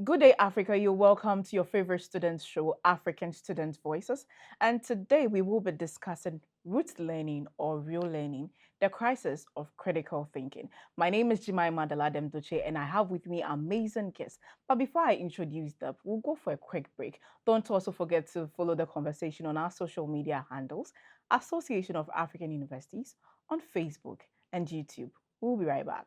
Good day, Africa. You're welcome to your favorite students show, African Student Voices. And today we will be discussing root learning or real learning, the crisis of critical thinking. My name is Jemima Duche, and I have with me amazing guests. But before I introduce them, we'll go for a quick break. Don't also forget to follow the conversation on our social media handles, Association of African Universities, on Facebook and YouTube. We'll be right back.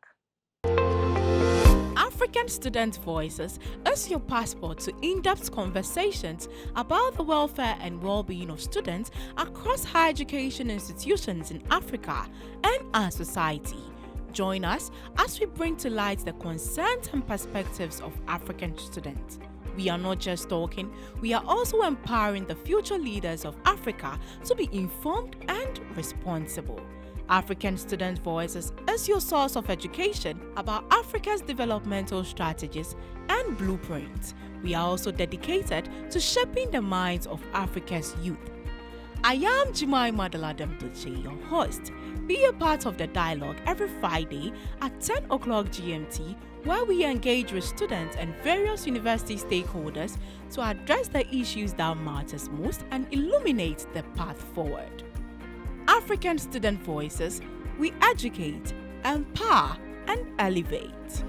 African Student Voices is your passport to in-depth conversations about the welfare and well-being of students across higher education institutions in Africa and our society. Join us as we bring to light the concerns and perspectives of African students. We are not just talking, we are also empowering the future leaders of Africa to be informed and responsible. African Student Voices is your source of education about Africa's developmental strategies and blueprints. We are also dedicated to shaping the minds of Africa's youth. I am Jemima Duche, your host. Be a part of the dialogue every Friday at 10 o'clock GMT, where we engage with students and various university stakeholders to address the issues that matters most and illuminate the path forward. African Student Voices, we educate, empower, and elevate.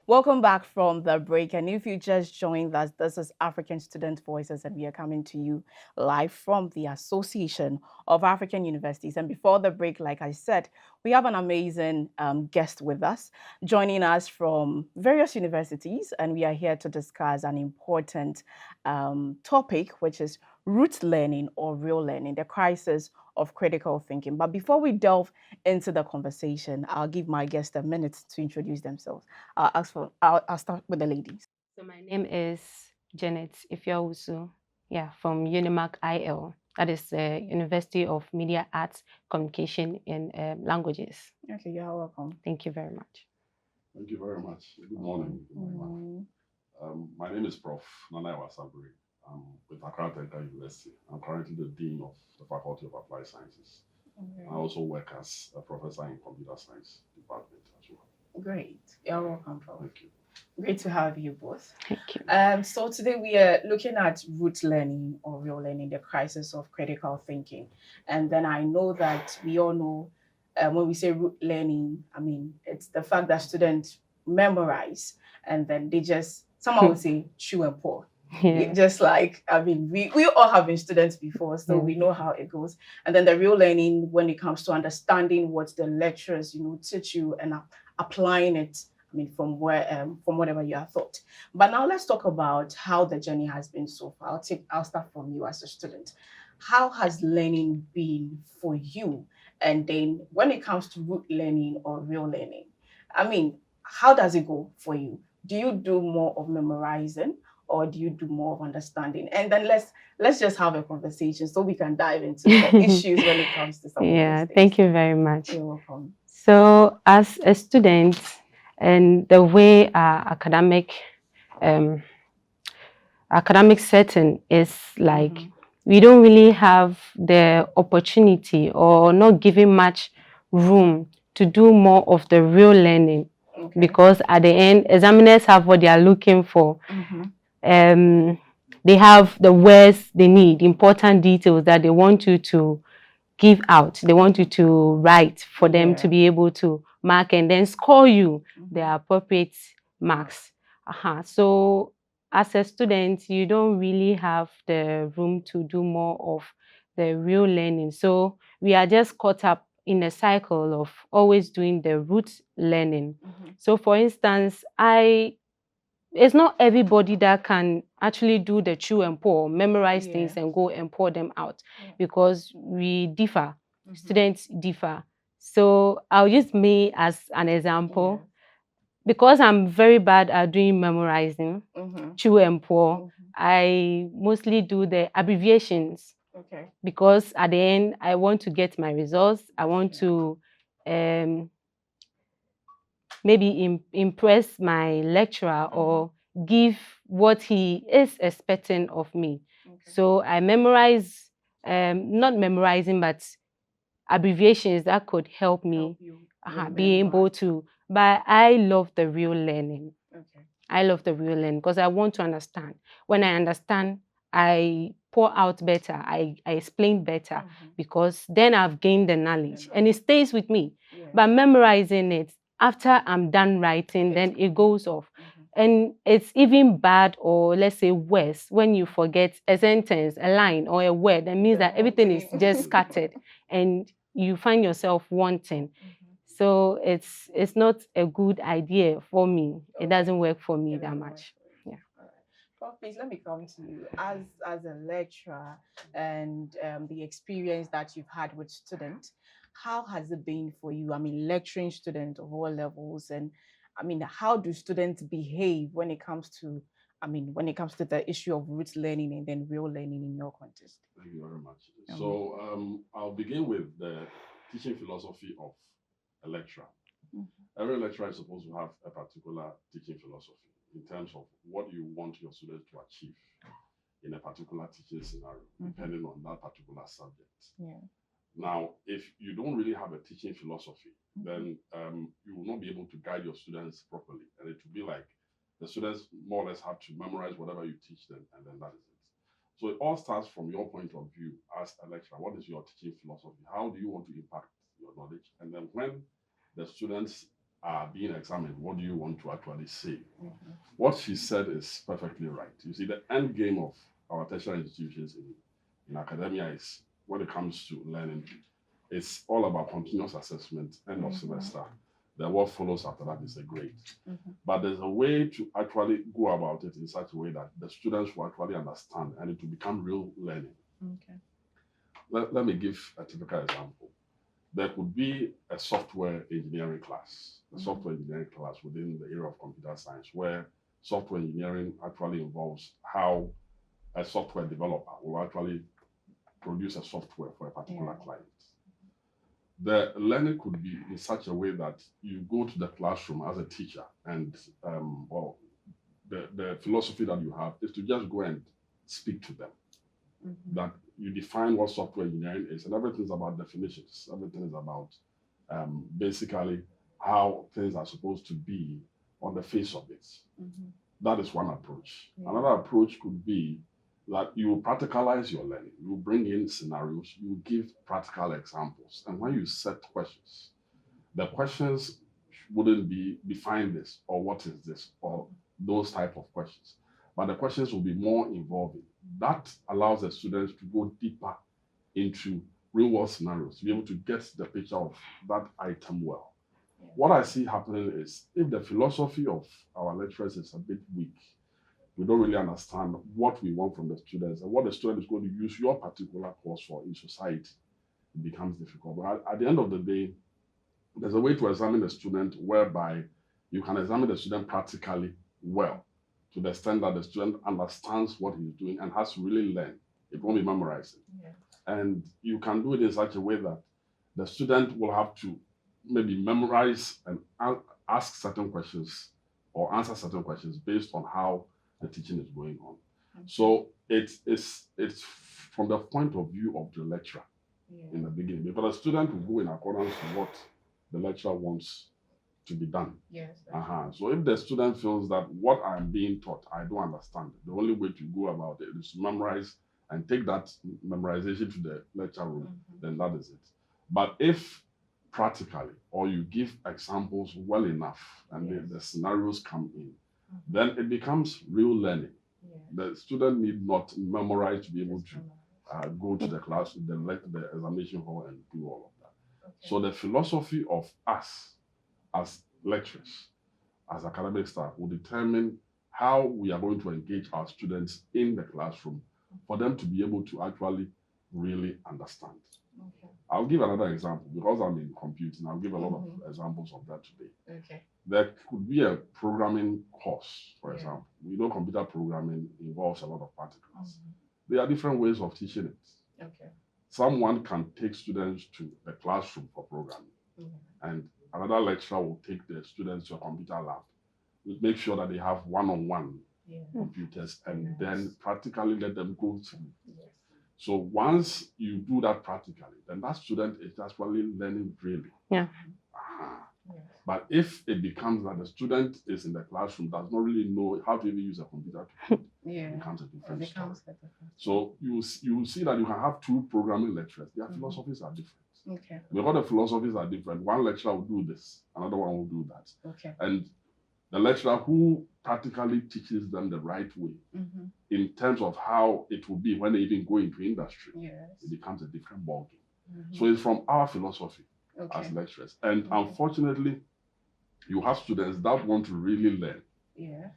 Welcome back from the break. And if you just joined us, this is African Student Voices, and we are coming to you live from the Association of African Universities. And before the break, like I said, we have an amazing guest with us, joining us from various universities, and we are here to discuss an important topic, which is root learning or real learning, the crisis of critical thinking. But before we delve into the conversation, I'll give my guests a minute to introduce themselves. I'll start with the ladies. So my name is Janet Ifyawusu, from Unimac IL. That is the University of Media Arts, Communication and Languages. Okay, you're welcome. Thank you very much. Thank you very much. Good morning. My name is Prof. Nana Wasabri. I'm with Accra Technical University. I'm currently the Dean of the Faculty of Applied Sciences. Okay. I also work as a professor in Computer Science Department as well. Great. You're welcome, Prof. Thank you. Great to have you both. Thank you. So today we are looking at root learning or real learning, the crisis of critical thinking. And then I know that we all know when we say root learning, I mean, it's the fact that students memorize and then they just, someone would say, chew and pour. Yeah. Just like, I mean, we all have been students before, so we know how it goes. And then the real learning, when it comes to understanding what the lecturers, teach you and applying it, I mean, from whatever you have thought. But now let's talk about how the journey has been so far. I'll start from you as a student. How has learning been for you? And then when it comes to root learning or real learning, I mean, how does it go for you? Do you do more of memorizing, or do you do more of understanding? And then let's just have a conversation so we can dive into the issues when it comes to some of these things. Thank you very much. You're welcome. So as a student, and the way our academic setting is like, we don't really have the opportunity or not giving much room to do more of the real learning. Okay. Because at the end, examiners have what they are looking for. They have the words they need, important details that they want you to give out. They want you to write for them to be able to mark and then score you the appropriate marks. So as a student, you don't really have the room to do more of the real learning. So we are just caught up in a cycle of always doing the root learning. So for instance, it's not everybody that can actually do the chew and pour, memorize things and go and pour them out, because we differ, students differ. So I'll use me as an example. Because I'm very bad at doing memorizing, chew and pour, I mostly do the abbreviations. Because at the end, I want to get my results. I want to maybe impress my lecturer or give what he is expecting of me. So I memorize, not memorizing, but abbreviations that could help me be able to. But I love the real learning. I love the real learning because I want to understand. When I understand, I pour out better. I explain better because then I've gained the knowledge and it stays with me. But memorizing it, after I'm done writing, then it goes off. And it's even bad, or let's say worse, when you forget a sentence, a line, or a word. That means that everything is just scattered and you find yourself wanting. So it's not a good idea for me. It doesn't work for me that much. Yeah. Prof, please let me come to you as a lecturer and the experience that you've had with students. How has it been for you? I mean, lecturing students of all levels, and I mean, how do students behave when it comes to, when it comes to the issue of rote learning and then real learning in your context? Thank you very much. So I'll begin with the teaching philosophy of a lecturer. Every lecturer is supposed to have a particular teaching philosophy in terms of what you want your students to achieve in a particular teaching scenario, depending on that particular subject. Now, if you don't really have a teaching philosophy, then you will not be able to guide your students properly. And it will be like the students more or less have to memorize whatever you teach them, and then that is it. So it all starts from your point of view as a lecturer. What is your teaching philosophy? How do you want to impact your knowledge? And then when the students are being examined, what do you want to actually say? What she said is perfectly right. You see, the end game of our tertiary institutions in academia is, when it comes to learning, it's all about continuous assessment, end of semester. Then what follows after that is a grade. But there's a way to actually go about it in such a way that the students will actually understand and it will become real learning. Let me give a typical example. There could be a software engineering class, within the area of computer science, where software engineering actually involves how a software developer will actually produce a software for a particular client. The learning could be in such a way that you go to the classroom as a teacher, and the philosophy that you have is to just go and speak to them. That you define what software engineering is, and everything is about definitions. Everything is about basically how things are supposed to be on the face of it. That is one approach. Another approach could be that you practicalize your learning. You bring in scenarios, you give practical examples. And when you set questions, the questions wouldn't be define this or what is this or those type of questions. But the questions will be more involving. That allows the students to go deeper into real world scenarios, to be able to get the picture of that item well. What I see happening is, if the philosophy of our lecturers is a bit weak, we don't really understand what we want from the students and what the student is going to use your particular course for in society, it becomes difficult. But at the end of the day, there's a way to examine the student whereby you can examine the student practically well, to the extent that the student understands what he's doing and has to really learn. It won't be memorizing. And you can do it in such a way that the student will have to maybe memorize and ask certain questions or answer certain questions based on how the teaching is going on. So it's from the point of view of the lecturer in the beginning, because the student will go in accordance with what the lecturer wants to be done. So if the student feels that what I'm being taught, I don't understand, the only way to go about it is to memorize and take that memorization to the lecture room, then that is it. But if practically, or you give examples well enough and the scenarios come in, then it becomes real learning. The student need not memorize to be able to go to the class, the examination hall and do all of that. So the philosophy of us as lecturers, as academic staff, will determine how we are going to engage our students in the classroom for them to be able to actually really understand. I'll give another example, because I'm in computing. I'll give a lot of examples of that today. There could be a programming course, for example. We know computer programming involves a lot of particles. There are different ways of teaching it. Someone can take students to the classroom for programming and another lecturer will take the students to a computer lab. We'll make sure that they have one-on-one computers and then practically let them go through. So once you do that practically, then that student is actually learning really. Yeah. But if it becomes that the student is in the classroom, does not really know how to even use a computer to code, it becomes a different story. So you see that you can have two programming lecturers. Their philosophies are different. Okay. Because the philosophies are different. One lecturer will do this, another one will do that. Okay. And the lecturer who practically teaches them the right way in terms of how it will be when they even go into industry, it becomes a different ballgame. So it's from our philosophy as lecturers. And unfortunately, you have students that want to really learn,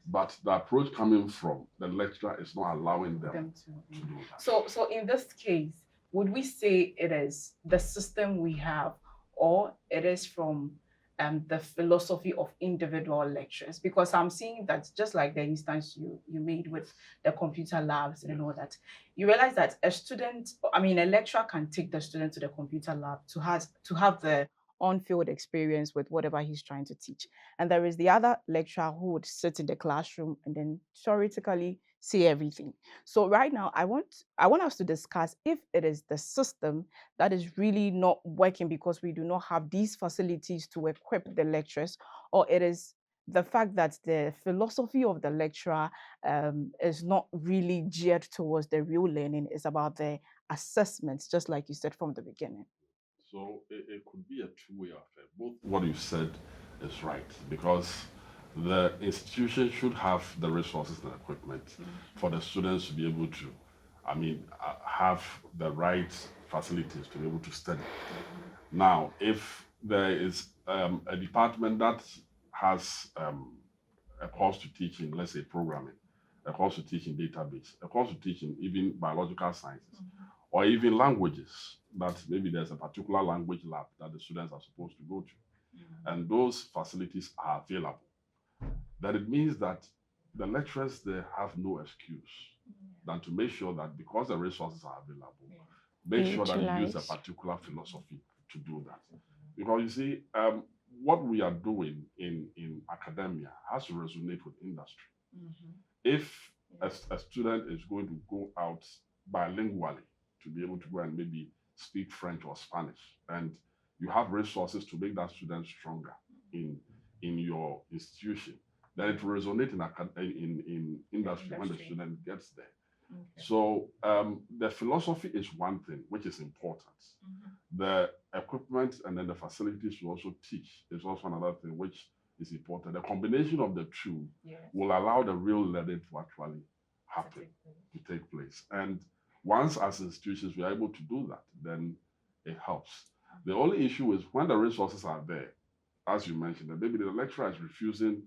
but the approach coming from the lecturer is not allowing them to do that. So in this case, would we say it is the system we have, or it is from the philosophy of individual lecturers? Because I'm seeing that, just like the instance you made with the computer labs and all that, you realize that a lecturer can take the student to the computer lab to have the on-field experience with whatever he's trying to teach. And there is the other lecturer who would sit in the classroom and then theoretically see everything. So right now, I want us to discuss if it is the system that is really not working because we do not have these facilities to equip the lecturers, or it is the fact that the philosophy of the lecturer is not really geared towards the real learning. It's about the assessments, just like you said from the beginning. So it could be a two-way affair. Both what you said is right, because the institution should have the resources and equipment for the students to be able to, have the right facilities to be able to study. Now, if there is a department that has a course to teaching, let's say programming, a course to teaching database, a course to teaching even biological sciences, or even languages, that maybe there's a particular language lab that the students are supposed to go to, and those facilities are available, then it means that the lecturers, they have no excuse than to make sure that because the resources are available, make sure that you use a particular philosophy to do that. Because you see, what we are doing in academia has to resonate with industry. If a student is going to go out bilingually to be able to go and maybe speak French or Spanish, and you have resources to make that student stronger in your institution, then it will resonate in industry when the student gets there. So the philosophy is one thing which is important. The equipment and then the facilities to also teach is also another thing which is important. The combination of the two will allow the real learning to actually happen, to take place. And once as institutions we are able to do that, then it helps. The only issue is when the resources are there, as you mentioned, that maybe the lecturer is refusing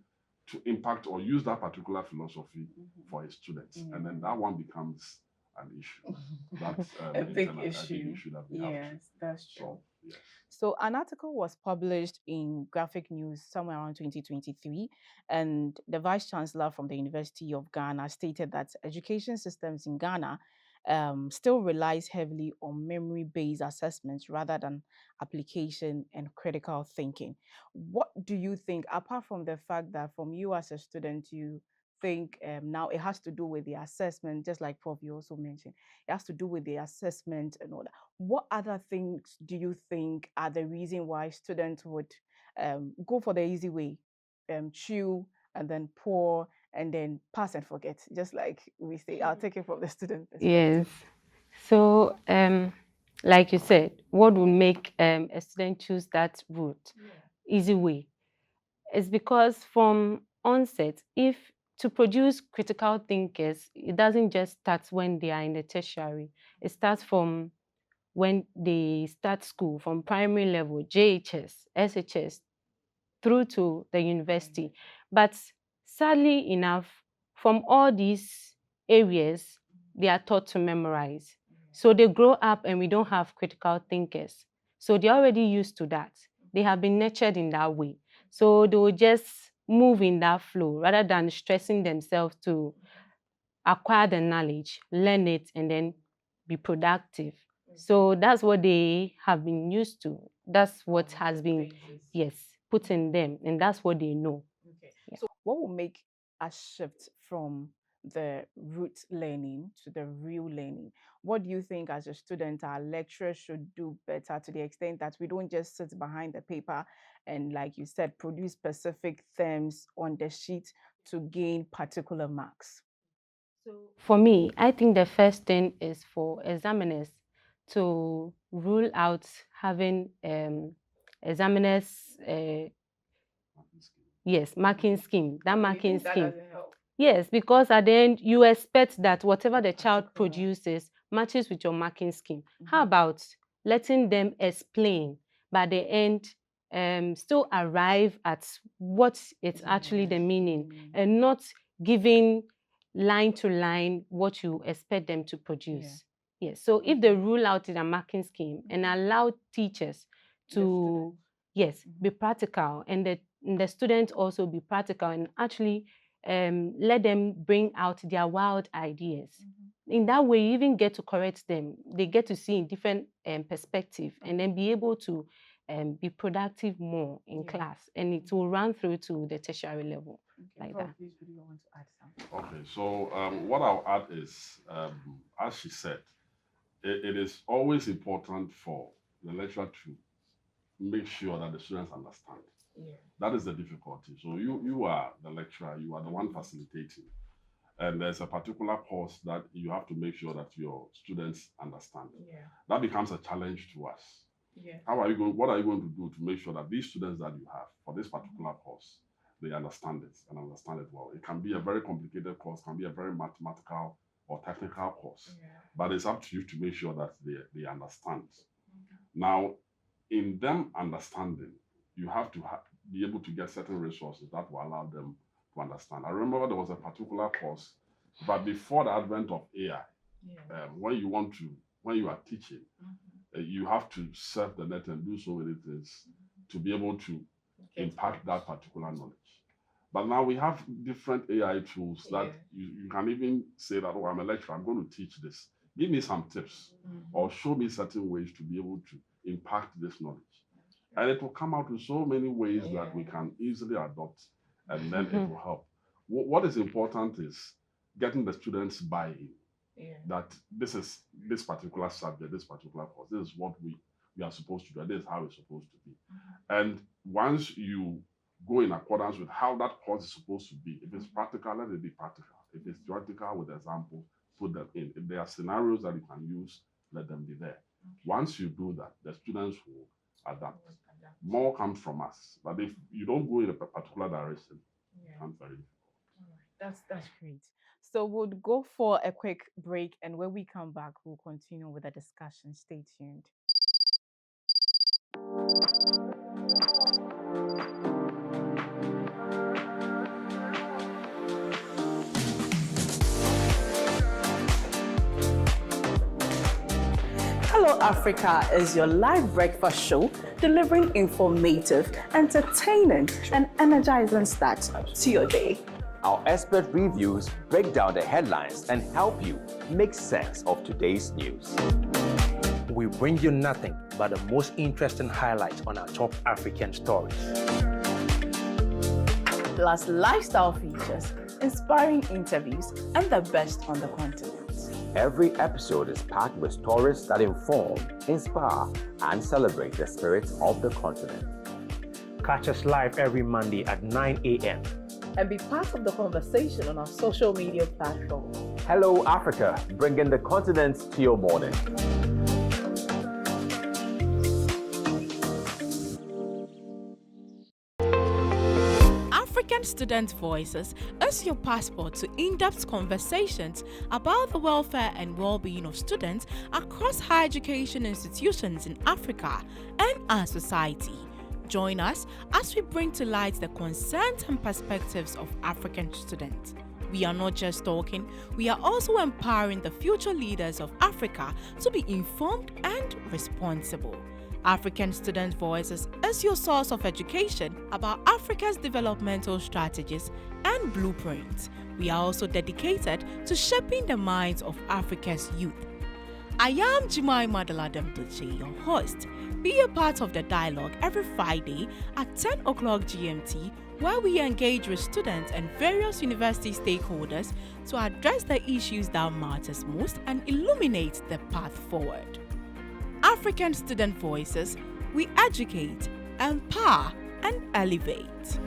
to impact or use that particular philosophy for his students. And then that one becomes an issue. That's a big issue that we have. Yes, that's true. So, yes. So an article was published in Graphic News somewhere around 2023, and the Vice Chancellor from the University of Ghana stated that education systems in Ghana still relies heavily on memory-based assessments rather than application and critical thinking. What do you think, apart from the fact that from you as a student, you think now it has to do with the assessment, just like Prof. you also mentioned, it has to do with the assessment and all that. What other things do you think are the reason why students would go for the easy way, chew and then pour and then pass and forget? Just like we say, I'll take it from the student perspective. Yes. So, like you said, what would make a student choose that route, easy way, is because from onset, if to produce critical thinkers, it doesn't just start when they are in the tertiary. It starts from when they start school, from primary level, JHS, SHS, through to the university. But sadly enough, from all these areas, they are taught to memorize. So they grow up and we don't have critical thinkers. So they're already used to that. They have been nurtured in that way. So they will just move in that flow rather than stressing themselves to acquire the knowledge, learn it, and then be productive. So that's what they have been used to. That's what has been, yes, put in them, and that's what they know. Okay. Yeah. So what will make a shift from the rote learning to the real learning? What do you think as a student our lecturers should do better, to the extent that we don't just sit behind the paper and, like you said, produce specific themes on the sheet to gain particular marks? For me, I think the first thing is for examiners to rule out having examiners, yes, marking scheme. That You marking think that scheme. doesn't help? Yes, because at the end, you expect that whatever the child Particular. produces matches with your marking scheme. How about letting them explain, but at the end, still arrive at what it's actually the meaning, and not giving line to line what you expect them to produce. Yes, so if they rule out in a marking scheme and allow teachers to, yes, be practical, and the students also be practical, and actually let them bring out their wild ideas. In that way, you even get to correct them. They get to see in different perspective, and then be able to be productive more in class, and it will run through to the tertiary level. Like Prof, that. please, would you want to add something? Okay, so what I'll add is, as she said, it is always important for the lecturer to make sure that the students understand. That is the difficulty. So you are the lecturer, you are the one facilitating, and there's a particular course that you have to make sure that your students understand. That becomes a challenge to us. What are you going to do to make sure that these students that you have for this particular course, they understand it and understand it well? It can be a very complicated course, can be a very mathematical or technical course, but it's up to you to make sure that they understand. Now, in them understanding, you have to be able to get certain resources that will allow them to understand. I remember there was a particular course, but before the advent of AI, when you are teaching, you have to surf the net and do so many things to be able to impact that particular knowledge. But now we have different AI tools that you can even say that, oh, I'm a lecturer, I'm going to teach this. Give me some tips or show me certain ways to be able to impact this knowledge. And it will come out with so many ways that we can easily adopt, and then it will help. What is important is getting the students buy-in. That this particular subject, this particular course, this is what we are supposed to do, this is how it's supposed to be. And once you go in accordance with how that course is supposed to be, if it's practical, let it be practical. If it's theoretical with examples, put them in. If there are scenarios that you can use, let them be there. Once you do that, the students will adapt. More comes from us. But if you don't go in a particular direction, it becomes very difficult. That's great. So we'll go for a quick break, and when we come back, we'll continue with the discussion. Stay tuned. Hello Africa is your live breakfast show delivering informative, entertaining, and energizing start to your day. Our expert reviews break down the headlines and help you make sense of today's news. We bring you nothing but the most interesting highlights on our top African stories. Plus lifestyle features, inspiring interviews, and the best on the continent. Every episode is packed with stories that inform, inspire, and celebrate the spirit of the continent. Catch us live every Monday at 9 a.m. And be part of the conversation on our social media platform. Hello Africa, bringing the continent to your morning. African Student Voices is your passport to in-depth conversations about the welfare and well-being of students across higher education institutions in Africa and our society. Join us as we bring to light the concerns and perspectives of African students. We are not just talking, we are also empowering the future leaders of Africa to be informed and responsible. African Student Voices is your source of education about Africa's developmental strategies and blueprints. We are also dedicated to shaping the minds of Africa's youth. I am Jemima Dalademdoche, your host. Be a part of the dialogue every Friday at 10 o'clock GMT, where we engage with students and various university stakeholders to address the issues that matters most and illuminate the path forward. African Student Voices, we educate, empower, and elevate.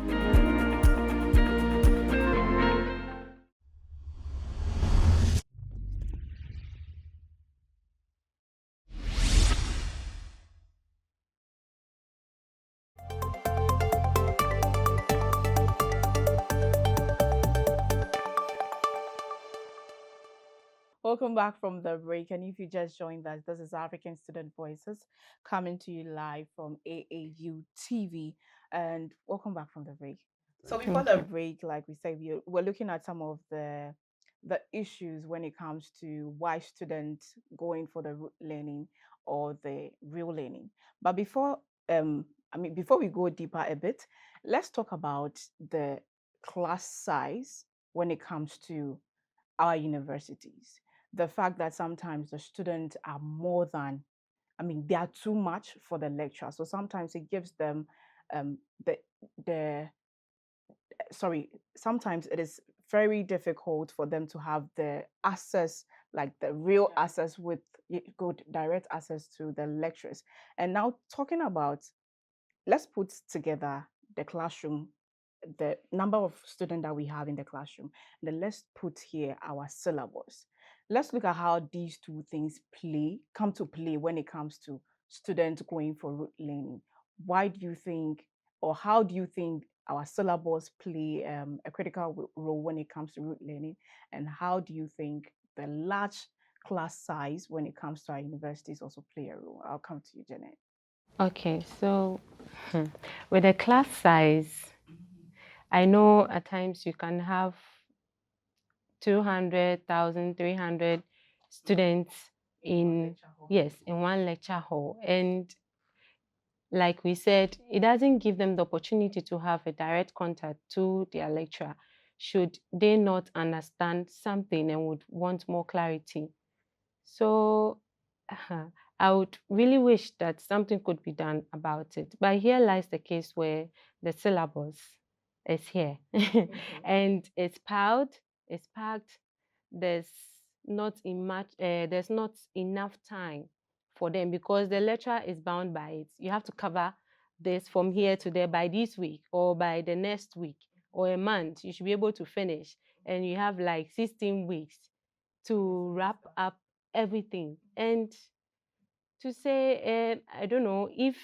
Welcome back from the break. And if you just joined us, this is African Student Voices coming to you live from AAU TV. And welcome back from the break. So before the break, like we said, we're looking at some of the issues when it comes to why students going for the rote learning or the real learning. But before we go deeper a bit, let's talk about the class size when it comes to our universities. The fact that sometimes the students are more than, they are too much for the lecturer. So sometimes it gives them um, the sorry, sometimes it is very difficult for them to have the access, like the real access with good direct access to the lecturers. And now talking about, let's put together the classroom, the number of students that we have in the classroom. Then let's put here our syllabus. Let's look at how these two things come to play when it comes to students going for rote learning. Why do you think, or how do you think our syllabus play a critical role when it comes to rote learning? And how do you think the large class size when it comes to our universities also play a role? I'll come to you, Janet. Okay, so with the class size, I know at times you can have 200,000, 300 students in, yes, in one lecture hall. And like we said, it doesn't give them the opportunity to have a direct contact to their lecturer should they not understand something and would want more clarity. So I would really wish that something could be done about it. But here lies the case where the syllabus is here and it's piled, it's packed. There's there's not enough time for them because the lecturer is bound by it. You have to cover this from here to there by this week or by the next week or a month. You should be able to finish, and you have like 16 weeks to wrap up everything. And to say, I don't know if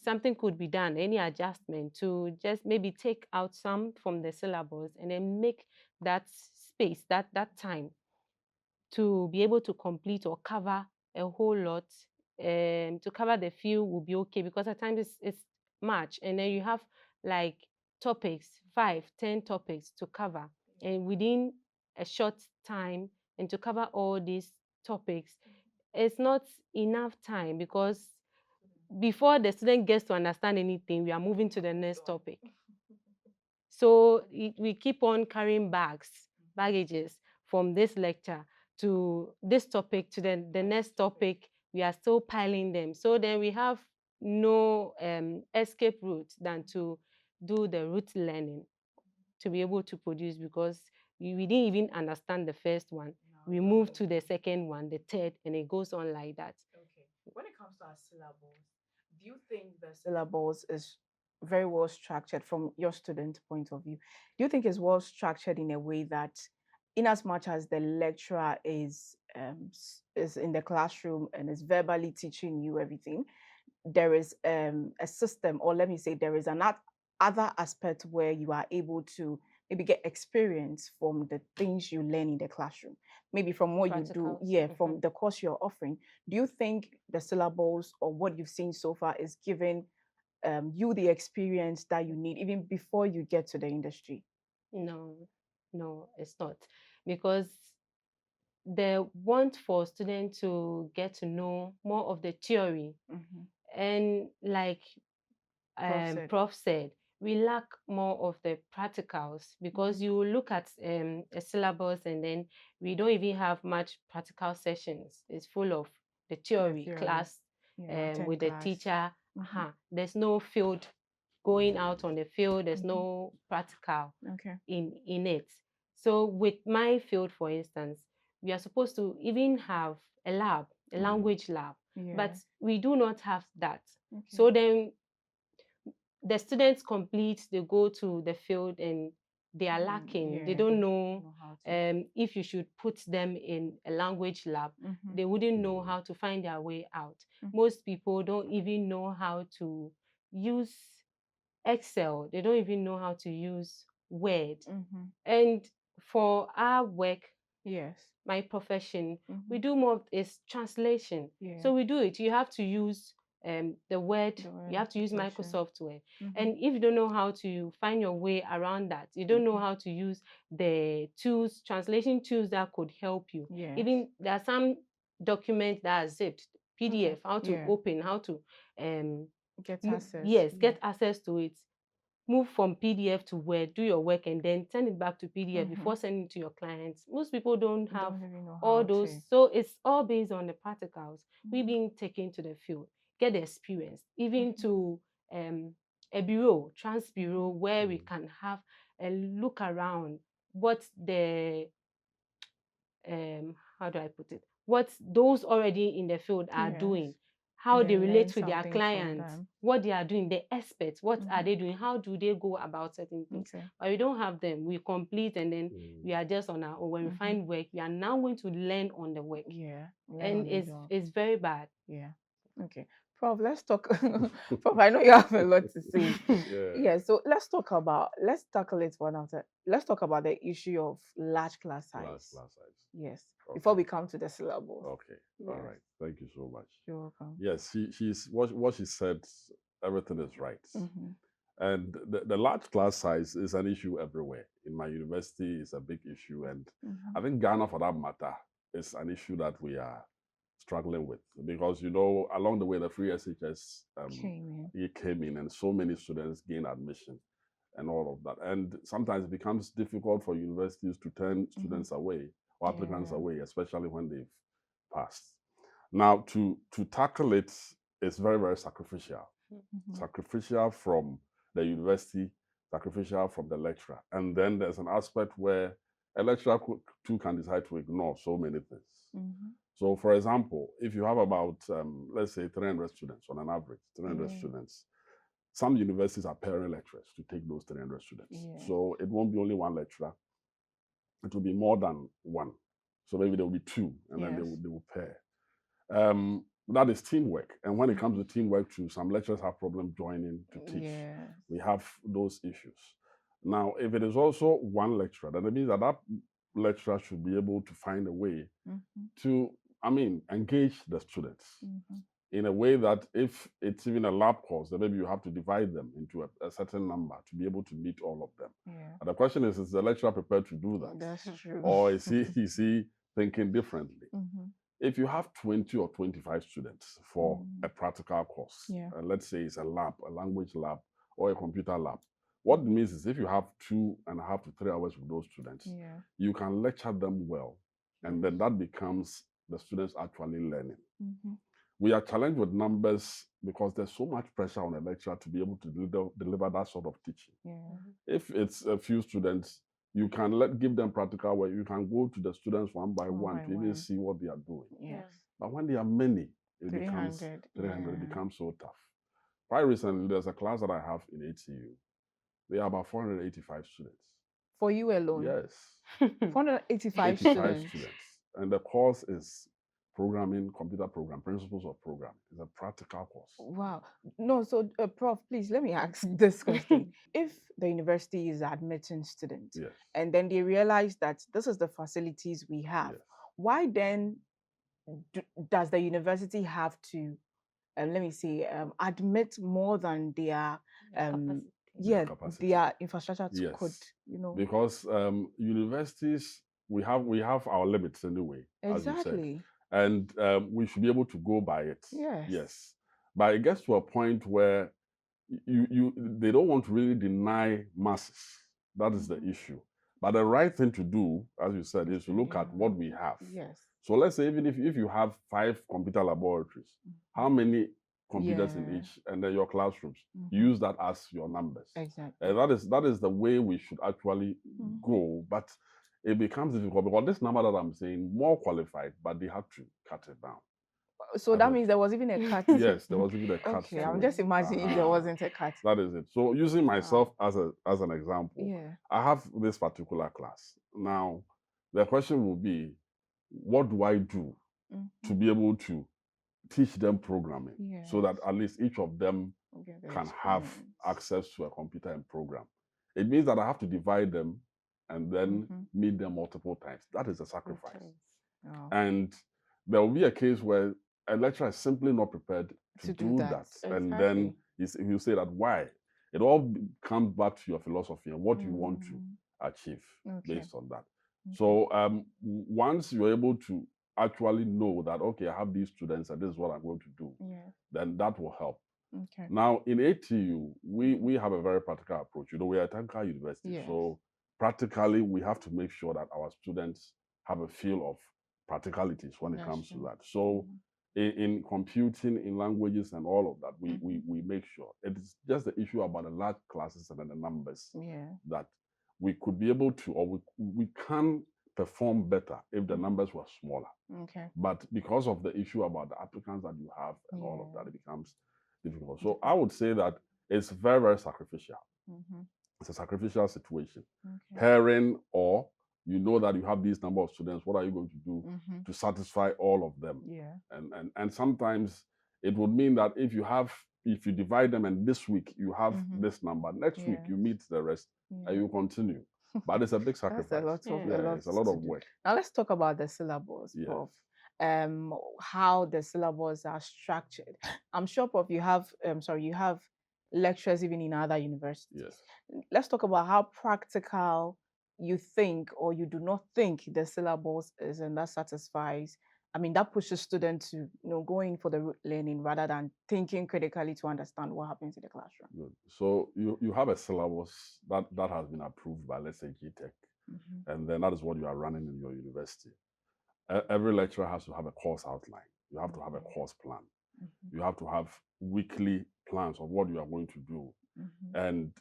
something could be done, any adjustment to just maybe take out some from the syllabus and then make that space, that time to be able to complete or cover a whole lot. To cover the few will be okay because at times it's much, and then you have like topics, 5, 10 topics to cover, and within a short time, and to cover all these topics, it's not enough time because before the student gets to understand anything, we are moving to the next topic. So we keep on carrying baggages from this lecture to this topic to the next topic. We are still piling them. So then we have no escape route than to do the rote learning to be able to produce because we didn't even understand the first one. We move to the second one, the third, and it goes on like that. Okay. When it comes to our syllabus, do you think the syllabus is very well structured from your student point of view? Do you think it's well structured in a way that, in as much as the lecturer is in the classroom and is verbally teaching you everything, there is a system, or let me say, there is an other aspect where you are able to maybe get experience from the things you learn in the classroom, maybe from what you do, from the course you're offering. Do you think the syllabus or what you've seen so far is giving you the experience that you need even before you get to the industry? No, it's not, because the want for students to get to know more of the theory, and like Prof said, we lack more of the practicals, because you look at a syllabus and then we don't even have much practical sessions. It's full of the theory class with the teacher. There's no field, going out on the field. There's no practical in it. So with my field, for instance, we are supposed to even have a lab, a language lab, but we do not have that. So then the students complete, they go to the field and they are lacking. They don't know if you should put them in a language lab, they wouldn't know how to find their way out. Most people don't even know how to use Excel. They don't even know how to use Word. And for our work, my profession, we do more is translation. So we do it. You have to use the Word, you have to use Microsoft Word. And if you don't know how to find your way around that, you don't know how to use the tools, translation tools that could help you. Even there are some documents that are zipped, PDF, how to open, how to get access. get access to it. Move from PDF to Word, do your work, and then send it back to PDF before sending it to your clients. Most people don't have all those. So it's all based on the practicals. We being taken to the field, get the experience, even to a bureau, trans bureau, where we can have a look around what the how do I put it? What those already in the field are doing, how they relate with their clients, what they are doing, the experts, what are they doing, how do they go about certain things. But we don't have them. We complete and then we are just on our own. When we find work, we are now going to learn on the work. And it's very bad. Okay. Prof, let's talk. Prof, I know you have a lot to say. So let's tackle it one after. Let's talk about the issue of large class size. Large class size. Yes. Before we come to the syllabus. Okay. All right. Thank you so much. You're welcome. Yes, she's what she said, everything is right. And the large class size is an issue everywhere. In my university, it's a big issue. And I think Ghana, for that matter, is an issue that we are struggling with, because along the way the free SHS came in and so many students gained admission and all of that, and sometimes it becomes difficult for universities to turn students away or applicants away, especially when they've passed. Now to tackle it is very, very sacrificial. Sacrificial from the university, sacrificial from the lecturer, and then there's an aspect where a lecturer too can decide to ignore so many things. So, for example, if you have about, let's say, 300 students on an average, 300 students, some universities are pairing lecturers to take those 300 students. So it won't be only one lecturer. It will be more than one. So maybe there will be two, and then they will pair. That is teamwork. And when it comes to teamwork too, some lecturers have problems joining to teach. We have those issues. Now, if it is also one lecturer, then it means that lecturer should be able to find a way to, engage the students in a way that if it's even a lab course, then maybe you have to divide them into a certain number to be able to meet all of them. And the question is the lecturer prepared to do that? That's true. Or is he thinking differently? If you have 20 or 25 students for a practical course, and let's say it's a lab, a language lab, or a computer lab, what it means is if you have 2.5 to 3 hours with those students, you can lecture them well. And then that becomes the students actually learning. We are challenged with numbers because there's so much pressure on a lecturer to be able to deliver that sort of teaching. If it's a few students, you can give them practical work. You can go to the students one by one to even see what they are doing. But when there are many, it becomes 300. It becomes so tough. Quite recently, there's a class that I have in HCU. There are about 485 students. For you alone? Yes. 485 students. And the course is programming, computer program, principles of programming. It's a practical course. Wow. No, so Prof, please let me ask this question. If the university is admitting students and then they realize that this is the facilities we have, why then does the university have to, admit more than their their infrastructure could, Because universities, we have our limits anyway. Exactly. And we should be able to go by it. Yes. But it gets to a point where they don't want to really deny masses. That is the issue. But the right thing to do, as you said, is to look at what we have. Yes. So let's say even if you have 5 computer laboratories, how many computers in each, and then your classrooms, use that as your numbers. Exactly. And that is the way we should actually go. But it becomes difficult because this number that I'm saying, more qualified, but they have to cut it down. So that means there was even a cut. Yes, there was even a cut. Okay, I'm just imagining if there wasn't a cut. That is it. So using myself as an example, I have this particular class. Now, the question will be, what do I do to be able to teach them programming so that at least each of them can have access to a computer and program? It means that I have to divide them and then meet them multiple times. That is a sacrifice. And there will be a case where a lecturer is simply not prepared to do that. And then he'll say that why? It all comes back to your philosophy and what you want to achieve based on that. So once you're able to actually know that, okay, I have these students and this is what I'm going to do, then that will help. Now, in ATU, we have a very practical approach. You know, we are a technical university. So practically, we have to make sure that our students have a feel of practicalities when it comes to that. So in computing, in languages and all of that, we make sure. It's just the issue about the large classes and then the numbers that we could be able to, or we can perform better if the numbers were smaller. But because of the issue about the applicants that you have and all of that, it becomes difficult. So I would say that it's very, very sacrificial. It's a sacrificial situation. Pairing, or you know that you have these number of students, what are you going to do to satisfy all of them? And sometimes it would mean that if you divide them and this week you have this number, next week you meet the rest and you continue. But it's a big sacrifice. It's a lot of work. Now let's talk about the syllabus, Prof. How the syllabus are structured. I'm sure, Prof, you have lectures even in other universities. Let's talk about how practical you think or you do not think the syllabus is, and that satisfies, that pushes students to go in for the rote learning rather than thinking critically to understand what happens in the classroom. Good. So you have a syllabus that has been approved by, let's say, GTech, and then that is what you are running in your university. Every lecturer has to have a course outline. You have to have a course plan. You have to have weekly plans of what you are going to do, and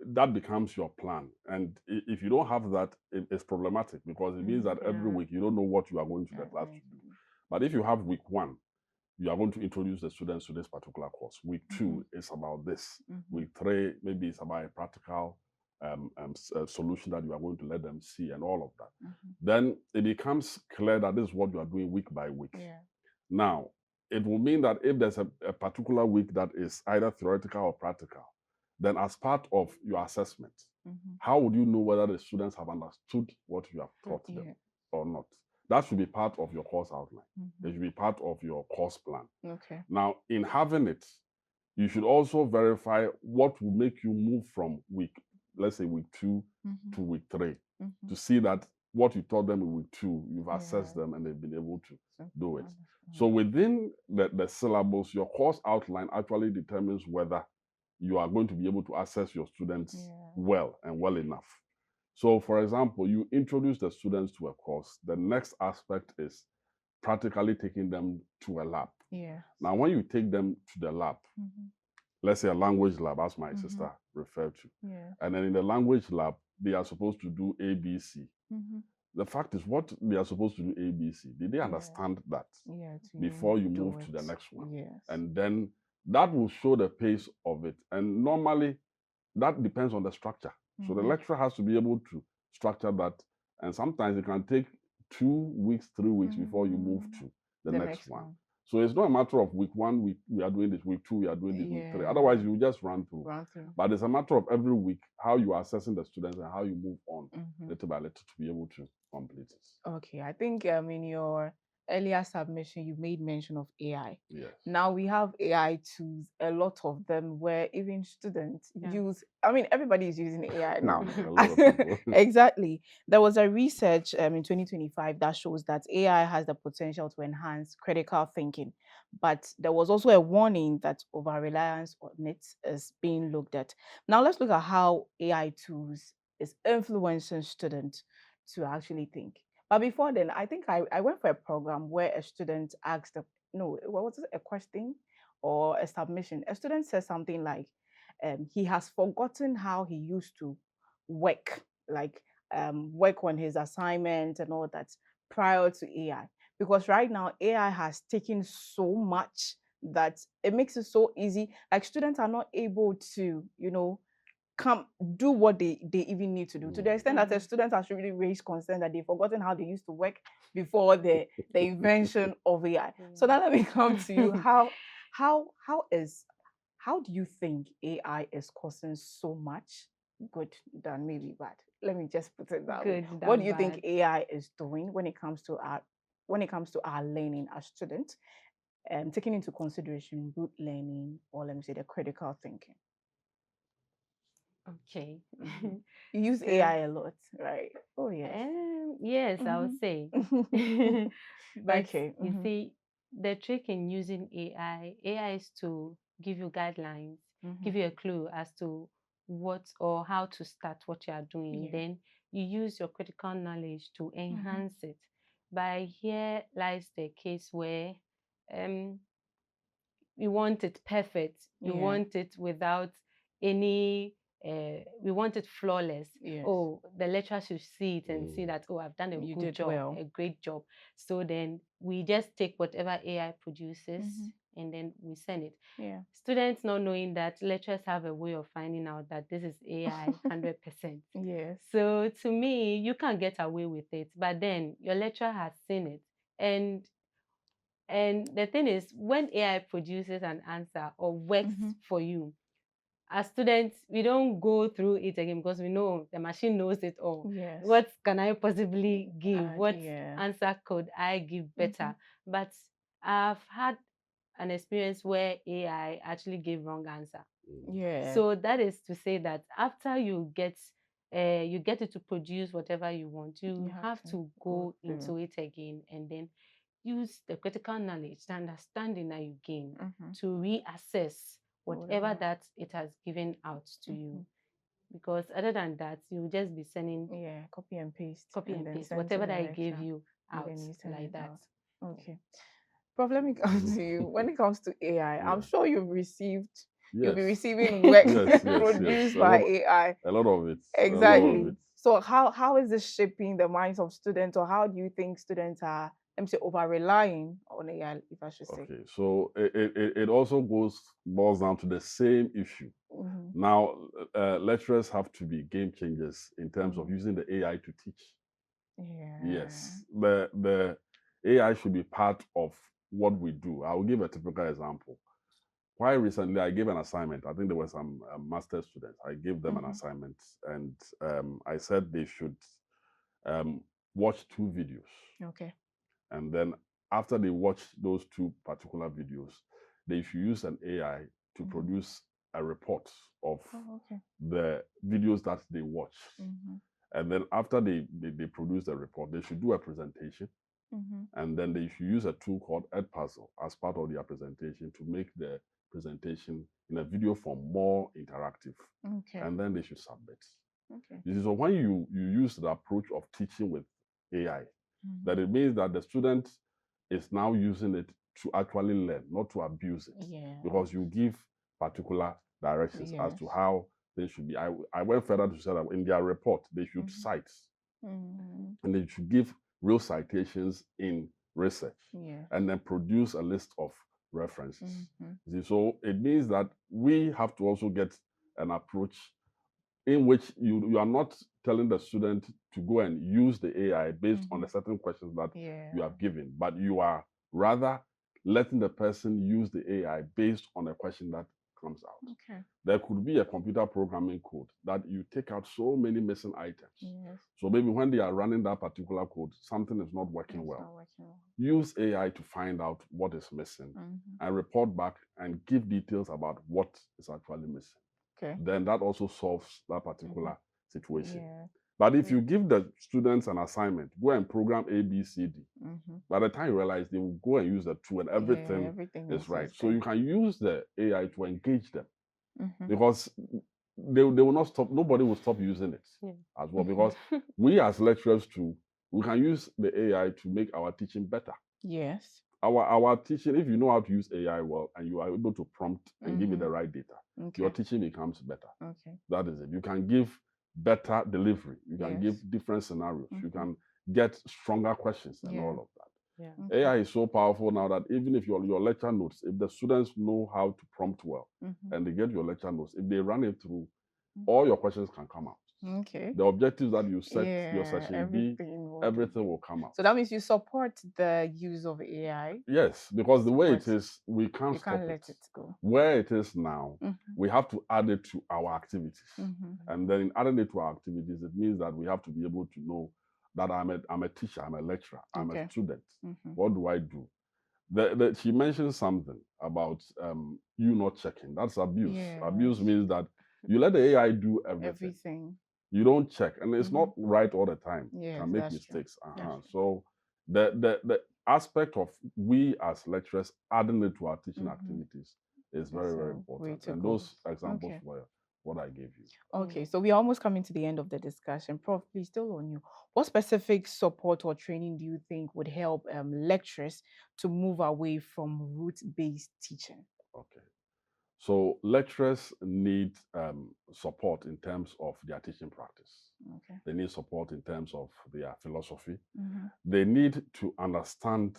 that becomes your plan. And if you don't have that, it's problematic because it means that every week you don't know what you are going to the class to do. But if you have week 1, you are going to introduce the students to this particular course. Week 2 is about this. Week 3, maybe it's about a practical solution that you are going to let them see and all of that. Then it becomes clear that this is what you are doing week by week. Now, it will mean that if there's a particular week that is either theoretical or practical, then as part of your assessment, how would you know whether the students have understood what you have taught them or not? That should be part of your course outline. It should be part of your course plan. Now, in having it, you should also verify what will make you move from let's say week 2 to week 3, to see that what you taught them in week 2, you've assessed them and they've been able to do it. So within the syllabus, your course outline actually determines whether you are going to be able to assess your students well and well enough. So, for example, you introduce the students to a course. The next aspect is practically taking them to a lab. Now, when you take them to the lab, let's say a language lab, as my sister referred to, and then in the language lab, they are supposed to do ABC. The fact is, what they are supposed to do ABC, did they understand that before you move to the next one? And then that will show the pace of it. And normally, that depends on the structure. So the lecturer has to be able to structure that. And sometimes it can take 2 weeks, 3 weeks before you move to the next one. So it's not a matter of week 1, we are doing this, week 2, we are doing this, week 3. Otherwise, you just run through. But it's a matter of every week, how you are assessing the students and how you move on little by little to be able to complete it. Okay, I think in your earlier submission, you made mention of AI. Yes. Now we have AI tools, a lot of them, where even students Yeah. use. I mean, everybody is using AI now. A lot of people. Exactly. There was a research in 2025 that shows that AI has the potential to enhance critical thinking, but there was also a warning that over reliance on it is being looked at. Now let's look at how AI tools is influencing students to actually think. But before then, I think I went for a program where a student asked, no, what was it, a question or a submission? A student said something like, he has forgotten how he used to work, like work on his assignment and all that prior to AI. Because right now, AI has taken so much that it makes it so easy. Like students are not able to, come do what they even need to do, to the extent that the students have really raised concern that they've forgotten how they used to work before the invention of AI. So now let me come to you. How do you think AI is causing so much good than maybe bad? Let me just put it that way. Good What than do you think bad. AI is doing when it comes to our learning as students, taking into consideration good learning, or let me say the critical thinking? Okay. You use So, AI a lot, right? Oh yes. yes, I would say. But Okay. you see, the trick in using AI is to give you guidelines, give you a clue as to what or how to start what you are doing. Yeah. Then you use your critical knowledge to enhance it. But here lies the case where um, we want it perfect. We Yeah. want it without any. We want it flawless. Yes. Oh, the lecturer should see it and see that. Oh, I've done a You good did job, well. a great job. So then we just take whatever AI produces and then we send it. Yeah. Students not knowing that lecturers have a way of finding out that this is AI 100%. Yes. So to me, you can't get away with it. But then your lecturer has seen it, and the thing is, when AI produces an answer or works for you, as students, we don't go through it again because we know the machine knows it all. Yes. What can I possibly give? What Yeah. answer could I give better? But I've had an experience where AI actually gave wrong answer. Yeah. So that is to say that after you get it to produce whatever you want, you have to go into it again and then use the critical knowledge, the understanding that you gain to reassess whatever that it has given out to you. Because other than that, you'll just be sending copy and paste, whatever that I gave you out like that. Okay. Prof, let me come to you. When it comes to AI, I'm sure you've received, you'll be receiving work produced by AI. A lot of it. Exactly. A lot of it. So how is this shaping the minds of students, or how do you think students are, let me say, over relying on AI, if I should say? Okay, so it also boils down to the same issue. Now, lecturers have to be game changers in terms of using the AI to teach. Yeah. Yes, the AI should be part of what we do. I will give a typical example. Quite recently, I gave an assignment. I think there were some master's students. I gave them an assignment, and I said they should watch 2 videos. Okay. And then after they watch those 2 particular videos, they should use an AI to produce a report of the videos that they watch. And then after they produce the report, they should do a presentation. And then they should use a tool called Edpuzzle as part of their presentation to make the presentation in a video form more interactive. And then they should submit. So when you use the approach of teaching with AI, that it means that the student is now using it to actually learn, not to abuse it. Because you give particular directions as to how they should be. I went further to say that in their report, they should cite. And they should give real citations in research. And then produce a list of references. So it means that we have to also get an approach in which you are not telling the student to go and use the AI based on the certain questions that you have given, but you are rather letting the person use the AI based on a question that comes out. Okay. There could be a computer programming code that you take out so many missing items. Yes. So maybe when they are running that particular code, something is not working It's well. not working well. Use AI to find out what is missing and report back and give details about what is actually missing. Okay. Then that also solves that particular situation. Yeah. But if you give the students an assignment, go and program A, B, C, D, by the time you realize, they will go and use the tool and everything is right. So you can use the AI to engage them because they will not stop, nobody will stop using it as well. Because we as lecturers too, we can use the AI to make our teaching better. Yes. Our teaching, if you know how to use AI well and you are able to prompt and give it the right data, your teaching becomes better. Okay. That is it. You can give better delivery. You can give different scenarios. You can get stronger questions and all of that. Yeah. AI is so powerful now that even if your lecture notes, if the students know how to prompt well and they get your lecture notes, if they run it through, all your questions can come out. Okay. The objectives that you set your session be, everything will come out. So that means you support the use of AI. Yes, because the way it is, we can't stop let it. it go. Where it is now, we have to add it to our activities. And then in adding it to our activities, it means that we have to be able to know that I'm a teacher, I'm a lecturer, I'm a student. What do I do? She mentioned something about you not checking. That's abuse. Yes. Abuse means that you let the AI do everything. You don't check, and it's not right all the time. Yes, Can make that's mistakes. true. So the aspect of we as lecturers adding it to our teaching activities is very, very important. And those examples were what I gave you. Okay, so we're almost coming to the end of the discussion. Prof, please, still on you. What specific support or training do you think would help lecturers to move away from route-based teaching? Okay. So lecturers need support in terms of their teaching practice. Okay. They need support in terms of their philosophy. They need to understand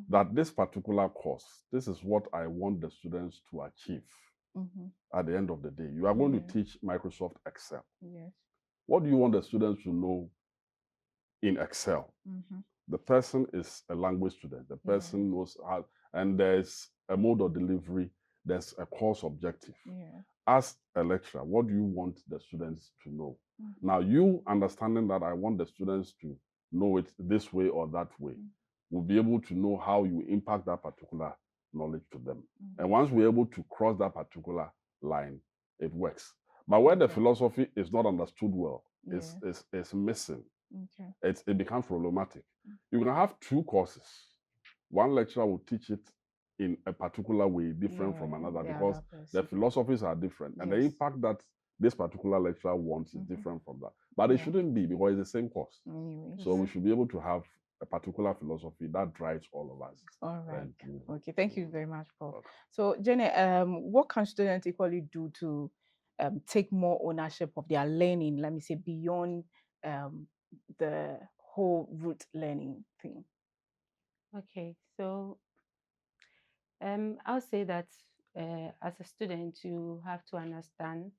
that this particular course, this is what I want the students to achieve at the end of the day. You are going to teach Microsoft Excel. Yes. What do you want the students to know in Excel? The person is a language student. The person knows how, and there's a mode of delivery, there's a course objective. As a lecturer, what do you want the students to know? Now, you understanding that I want the students to know it this way or that way, will be able to know how you impact that particular knowledge to them. And once we're able to cross that particular line, it works. But where the philosophy is not understood well, it's missing. It becomes problematic. You can have two courses. One lecturer will teach it in a particular way, different from another, because the philosophies are different. And the impact that this particular lecturer wants is different from that. But it shouldn't be, because it's the same course. So we should be able to have a particular philosophy that drives all of us. All right. Okay. Thank you very much, Prof. So, Jenny, what can students equally do to take more ownership of their learning, let me say, beyond the whole route learning thing? Okay, so I'll say that as a student, you have to understand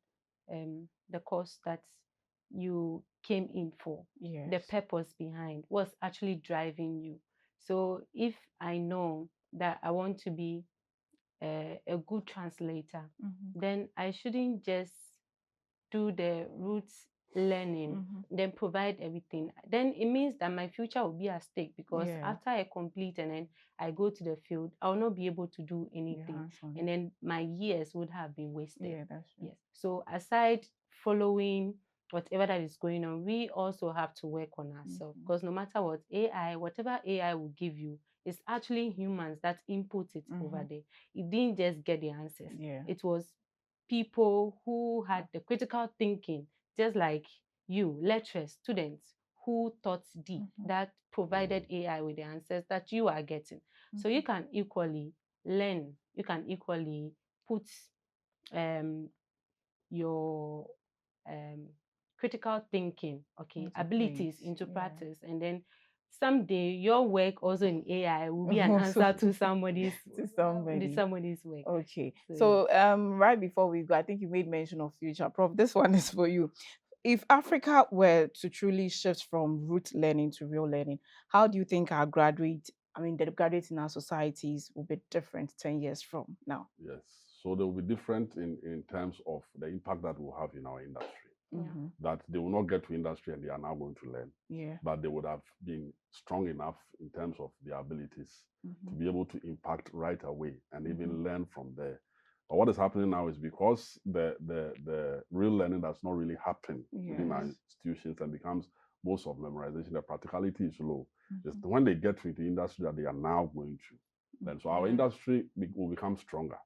the course that you came in for, the purpose behind, what's actually driving you. So if I know that I want to be a good translator, then I shouldn't just do the roots learning, then provide everything. Then it means that my future will be at stake, because after I complete and then I go to the field, I will not be able to do anything. And then my years would have been wasted. Yeah, that's true. Yes. So aside following whatever that is going on, we also have to work on ourselves, because no matter what, AI, whatever AI will give you, it's actually humans that input it over there. It didn't just get the answers. It was people who had the critical thinking, just like you, lecturers, students, who thought deep, that provided AI with the answers that you are getting. So you can equally learn, you can equally put your critical thinking, abilities into practice, and then someday your work also in AI will be an answer to somebody's work. Okay. So right before we go, I think you made mention of future. Prof, this one is for you. If Africa were to truly shift from rote learning to real learning, how do you think the graduates in our societies will be different 10 years from now? Yes. So they will be different in terms of the impact that will have in our industry. Mhm. That they will not get to industry and they are now going to learn. Yeah. But they would have been strong enough in terms of their abilities to be able to impact right away and even learn from there. But what is happening now is because the real learning does not really happen within our institutions and becomes most of memorization, the practicality is low. It's when they get to the industry that they are now going to. Then so our industry will become stronger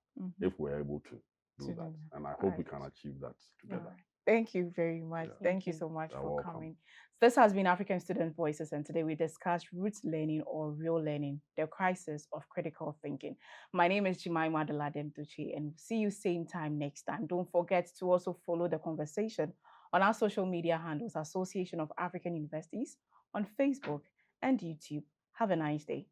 if we're able to do that. And I hope we can achieve that together. Thank you very much. Yeah. Thank you so much You're for welcome. coming. This has been African Student Voices, and today we discussed root learning or real learning, the crisis of critical thinking. My name is Jemima Deladem Duchi, and see you same time next time. Don't forget to also follow the conversation on our social media handles, Association of African Universities, on Facebook and YouTube. Have a nice day.